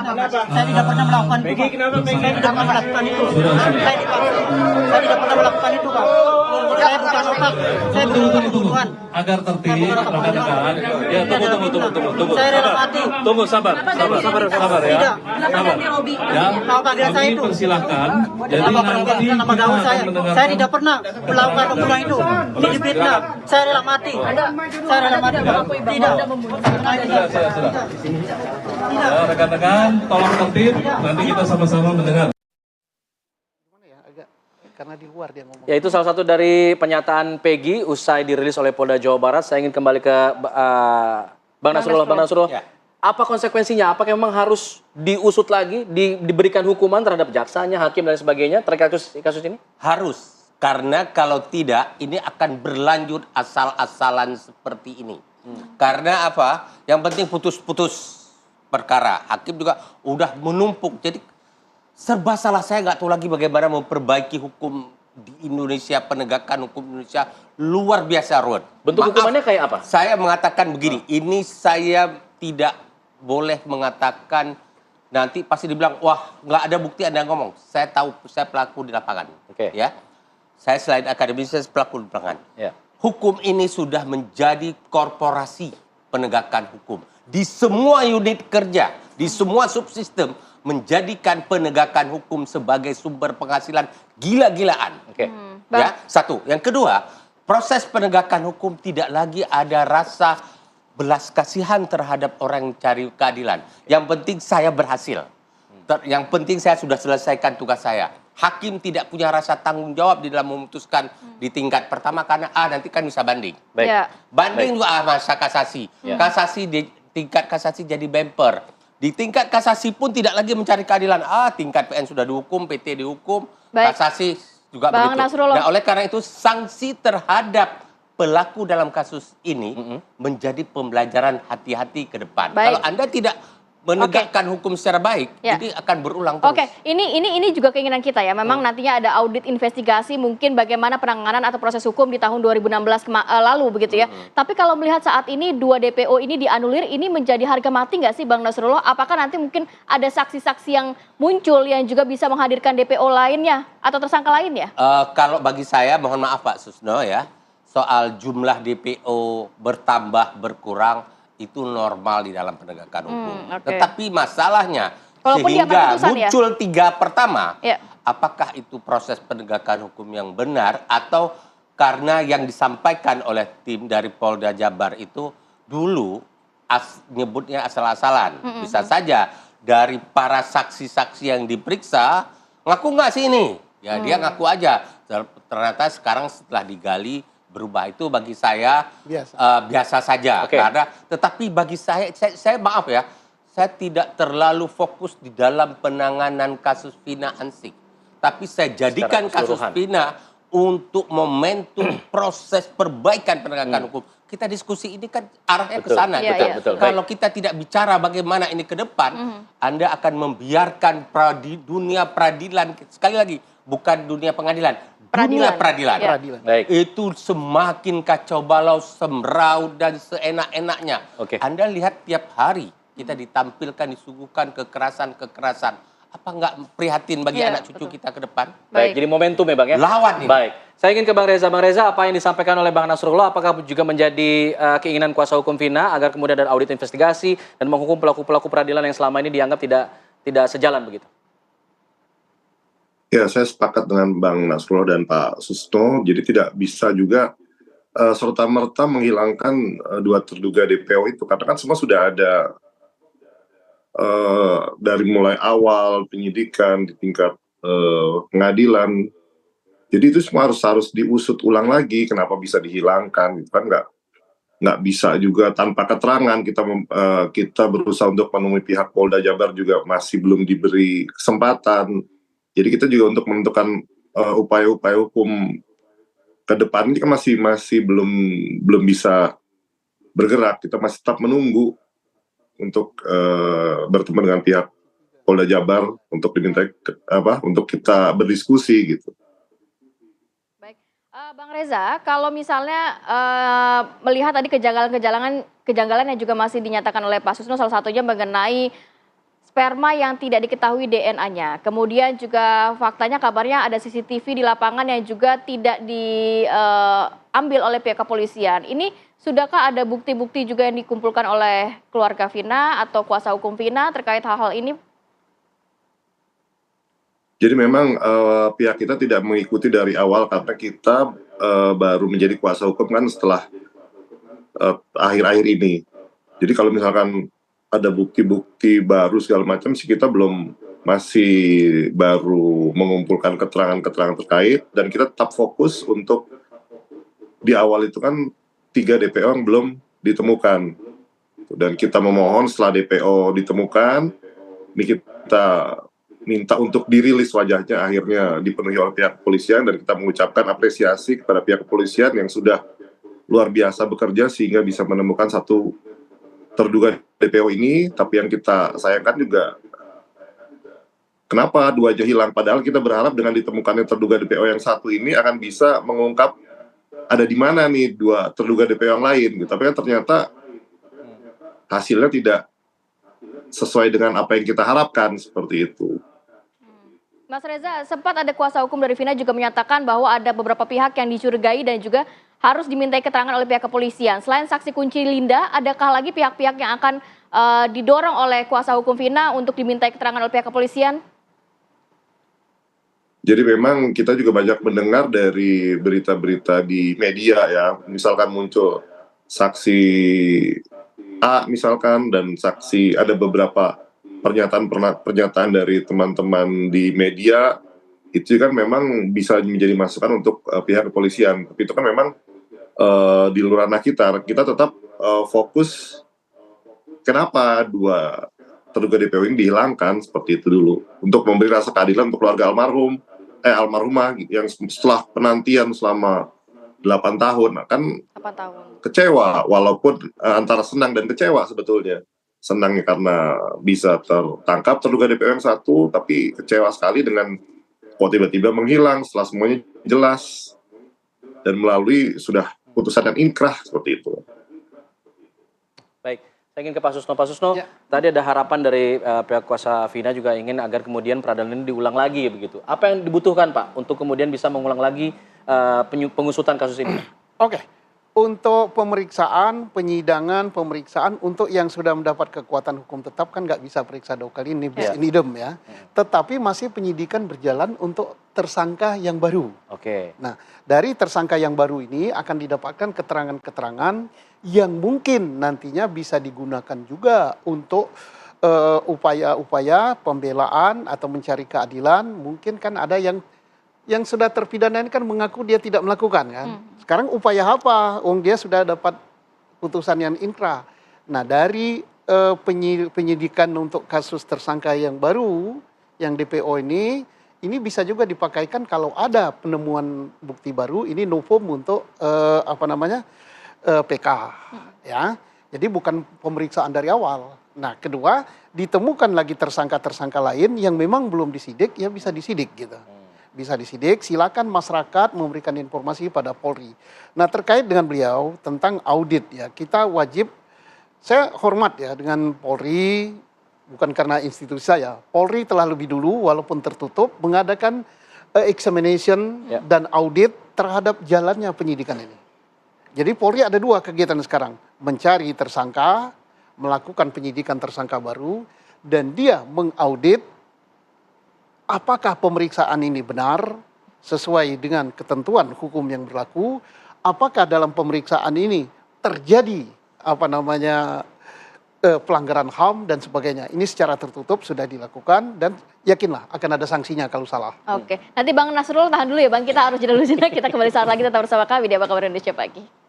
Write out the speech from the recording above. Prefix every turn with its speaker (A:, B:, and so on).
A: Saya tidak pernah melakukan itu, Pak. Saya tidak pernah melakukan itu. Saya tidak pernah melakukan itu, Pak. Saya bukan otak. Saya bukan pembunuhan.
B: Agar tertib, rekan-rekan. Ya, tunggu.
A: Saya rela mati.
B: Tunggu, sabar ya.
A: Tidak.
B: Sabar. Ya,
A: Mau keadilan saya
B: kami
A: itu.
B: persilahkan. Jadi
A: Apa
B: nanti
A: nama gaul saya? Saya tidak pernah melakukan pembunuhan itu. Ini difitnah. Saya rela mati. Saya rela mati. Tidak.
B: Sudah. Ya, rekan-rekan, tolong tertib. Nanti kita sama-sama mendengar.
C: Karena di luar dia ngomong.
D: Ya, itu salah satu dari pernyataan Peggy usai dirilis oleh Polda Jawa Barat. Saya ingin kembali ke Bang Nasrullah. Bang Nasrullah,
C: Ya.
D: apa konsekuensinya? Apakah memang harus diusut lagi, diberikan hukuman terhadap jaksanya, hakim dan sebagainya terkait kasus ini?
E: Harus, karena kalau tidak ini akan berlanjut asal-asalan seperti ini. Karena apa? Yang penting putus-putus perkara. Hakim juga udah menumpuk. Jadi serba salah. Saya nggak tahu lagi bagaimana memperbaiki hukum di Indonesia, penegakan hukum Indonesia luar biasa ruwet.
D: Bentuk hukumannya kayak apa?
E: Saya mengatakan begini, ini saya tidak boleh mengatakan nanti pasti dibilang, wah nggak ada bukti Anda ngomong. Saya tahu, saya pelaku di lapangan.
D: Oke.
E: Ya, saya selain akademis, saya pelaku di lapangan.
D: Ya.
E: Hukum ini sudah menjadi korporasi penegakan hukum. Di semua unit kerja, di semua subsistem, menjadikan penegakan hukum sebagai sumber penghasilan gila-gilaan.
D: Oke.
E: Ya, satu. Yang kedua, proses penegakan hukum tidak lagi ada rasa belas kasihan terhadap orang yang cari keadilan. Yang penting saya berhasil. Yang penting saya sudah selesaikan tugas saya. Hakim tidak punya rasa tanggung jawab di dalam memutuskan di tingkat pertama karena nanti kan bisa banding.
D: Baik.
F: Ya.
E: Banding juga masa kasasi.
D: Ya.
E: Kasasi di tingkat kasasi jadi bemper. Di tingkat kasasi pun tidak lagi mencari keadilan. Tingkat PN sudah dihukum, PT dihukum,
F: Baik.
E: kasasi juga
F: Bang
E: begitu.
F: Nasrullah.
E: Nah, oleh karena itu sanksi terhadap pelaku dalam kasus ini menjadi pembelajaran hati-hati ke depan.
F: Baik.
E: Kalau Anda tidak menegakkan hukum secara baik,
F: Ya.
E: ini akan berulang terus.
F: Oke, ini juga keinginan kita ya. Memang nantinya ada audit investigasi mungkin bagaimana penanganan atau proses hukum di tahun 2016 lalu begitu ya. Tapi kalau melihat saat ini 2 DPO ini dianulir, ini menjadi harga mati nggak sih Bang Nasrullah? Apakah nanti mungkin ada saksi-saksi yang muncul yang juga bisa menghadirkan DPO lainnya atau tersangka lain ya?
E: Kalau bagi saya, mohon maaf Pak Susno ya, soal jumlah DPO bertambah, berkurang, itu normal di dalam penegakan hukum.
F: Oke.
E: Tetapi masalahnya,
F: Walaupun dia
E: sehingga
F: putusan ya?
E: muncul 3 pertama,
F: Ya.
E: apakah itu proses penegakan hukum yang benar atau karena yang disampaikan oleh tim dari Polda Jabar itu dulu nyebutnya asal-asalan. Bisa saja dari para saksi-saksi yang diperiksa, ngaku nggak sih ini? Ya dia ngaku aja. Ternyata sekarang setelah digali, berubah. Itu bagi saya biasa saja.
D: Oke.
E: Karena tetapi bagi saya maaf ya, saya tidak terlalu fokus di dalam penanganan kasus Vina Ansik. Tapi saya jadikan kasus
D: keseluruhan.
E: Vina untuk momentum proses perbaikan penegakan hukum. Kita diskusi ini kan arahnya ke
D: Betul.
E: sana.
F: Iya,
E: gitu.
F: iya.
D: Betul.
E: Kalau kita tidak bicara bagaimana ini ke depan, Anda akan membiarkan dunia peradilan, sekali lagi, bukan dunia pengadilan, dunia peradilan.
F: Ya.
D: Baik.
E: Itu semakin kacau balau, semraut dan seenak-enaknya.
D: Oke.
E: Anda lihat tiap hari kita ditampilkan, disuguhkan kekerasan-kekerasan. Apa nggak prihatin bagi
F: Iya,
E: anak cucu kita ke depan?
D: Baik, jadi momentum ya Bang ya.
E: Lawan ini.
D: Baik. Saya ingin ke Bang Reza. Bang Reza, apa yang disampaikan oleh Bang Nasrullah, apakah juga menjadi keinginan kuasa hukum Vina agar kemudian ada audit investigasi dan menghukum pelaku-pelaku peradilan yang selama ini dianggap tidak sejalan begitu?
G: Ya, saya sepakat dengan Bang Nasrullah dan Pak Susno. Jadi tidak bisa juga serta-merta menghilangkan 2 terduga DPO itu. Karena kan semua sudah ada dari mulai awal penyidikan di tingkat pengadilan. Jadi itu semua harus diusut ulang lagi. Kenapa bisa dihilangkan? Itu kan nggak bisa juga tanpa keterangan. Kita berusaha untuk menemui pihak Polda Jabar juga masih belum diberi kesempatan. Jadi kita juga untuk menentukan upaya-upaya hukum ke depan ini kan masih belum bisa bergerak. Kita masih tetap menunggu untuk bertemu dengan pihak Polda Jabar untuk diminta untuk kita berdiskusi gitu.
F: Baik, Bang Reza, kalau misalnya melihat tadi kejanggalan yang juga masih dinyatakan oleh Pak Susno, salah satunya mengenai sperma yang tidak diketahui DNA-nya. Kemudian juga faktanya kabarnya ada CCTV di lapangan yang juga tidak diambil oleh pihak kepolisian. Ini sudahkah ada bukti-bukti juga yang dikumpulkan oleh keluarga Vina atau kuasa hukum Vina terkait hal-hal ini?
G: Jadi memang pihak kita tidak mengikuti dari awal karena kita baru menjadi kuasa hukum kan setelah akhir-akhir ini. Jadi kalau misalkan ada bukti-bukti baru segala macam sih kita masih baru mengumpulkan keterangan-keterangan terkait dan kita tetap fokus untuk di awal itu kan 3 DPO yang belum ditemukan dan kita memohon setelah DPO ditemukan ini kita minta untuk dirilis wajahnya akhirnya dipenuhi oleh pihak kepolisian dan kita mengucapkan apresiasi kepada pihak kepolisian yang sudah luar biasa bekerja sehingga bisa menemukan satu terduga DPO ini, tapi yang kita sayangkan juga kenapa 2 aja hilang, padahal kita berharap dengan ditemukannya terduga DPO yang satu ini akan bisa mengungkap ada di mana nih 2 terduga DPO yang lain, gitu. Tapi kan ternyata hasilnya tidak sesuai dengan apa yang kita harapkan, seperti itu.
F: Mas Reza, sempat ada kuasa hukum dari Vina juga menyatakan bahwa ada beberapa pihak yang dicurigai dan juga harus dimintai keterangan oleh pihak kepolisian. Selain saksi kunci Linda, adakah lagi pihak-pihak yang akan didorong oleh kuasa hukum Vina untuk dimintai keterangan oleh pihak kepolisian?
G: Jadi memang kita juga banyak mendengar dari berita-berita di media ya, misalkan muncul saksi A misalkan dan saksi ada beberapa pernyataan dari teman-teman di media itu kan memang bisa menjadi masukan untuk pihak kepolisian. Tapi itu kan memang di luar ranah kita tetap fokus kenapa 2 terduga DPO ini dihilangkan seperti itu dulu untuk memberi rasa keadilan untuk keluarga almarhumah yang setelah penantian selama 8 tahun kan
F: 8 tahun.
G: Kecewa walaupun antara senang dan kecewa sebetulnya. Senangnya karena bisa tertangkap terduga DPO yang satu, tapi kecewa sekali dengan kok tiba-tiba menghilang setelah semuanya jelas dan melalui sudah putusan yang inkrah seperti itu.
D: Baik, saya ingin ke Pak Susno. Pak Susno, tadi ada harapan dari pihak kuasa Vina juga ingin agar kemudian peradilan ini diulang lagi begitu. Apa yang dibutuhkan Pak untuk kemudian bisa mengulang lagi pengusutan kasus ini?
C: Oke. Untuk pemeriksaan, penyidangan, pemeriksaan untuk yang sudah mendapat kekuatan hukum tetap kan nggak bisa periksa 2 kali nibus in idem ya. Tetapi masih penyidikan berjalan untuk tersangka yang baru.
D: Oke.
C: Nah, dari tersangka yang baru ini akan didapatkan keterangan-keterangan yang mungkin nantinya bisa digunakan juga untuk upaya-upaya pembelaan atau mencari keadilan. Mungkin kan ada yang sudah terpidana ini kan mengaku dia tidak melakukan kan. Sekarang upaya apa? Dia sudah dapat putusan yang inkrah. Nah, dari penyidikan untuk kasus tersangka yang baru, yang DPO ini bisa juga dipakaikan kalau ada penemuan bukti baru, ini novum untuk PK. Ya. Jadi bukan pemeriksaan dari awal. Nah, kedua, ditemukan lagi tersangka-tersangka lain yang memang belum disidik, ya bisa disidik gitu. Bisa disidik, silakan masyarakat memberikan informasi pada Polri. Nah, terkait dengan beliau tentang audit ya, kita wajib, saya hormat ya dengan Polri, bukan karena institusi saya. Polri telah lebih dulu walaupun tertutup mengadakan examination dan audit terhadap jalannya penyidikan ini. Jadi Polri ada 2 kegiatan sekarang, mencari tersangka, melakukan penyidikan tersangka baru, dan dia mengaudit apakah pemeriksaan ini benar sesuai dengan ketentuan hukum yang berlaku, apakah dalam pemeriksaan ini terjadi pelanggaran HAM dan sebagainya. Ini secara tertutup sudah dilakukan dan yakinlah akan ada sanksinya kalau salah.
F: Oke, nanti Bang Nasrul tahan dulu ya Bang, kita harus jeda dulu, kita kembali saat lagi tetap bersama kami di Apa Kabar Indonesia Pagi.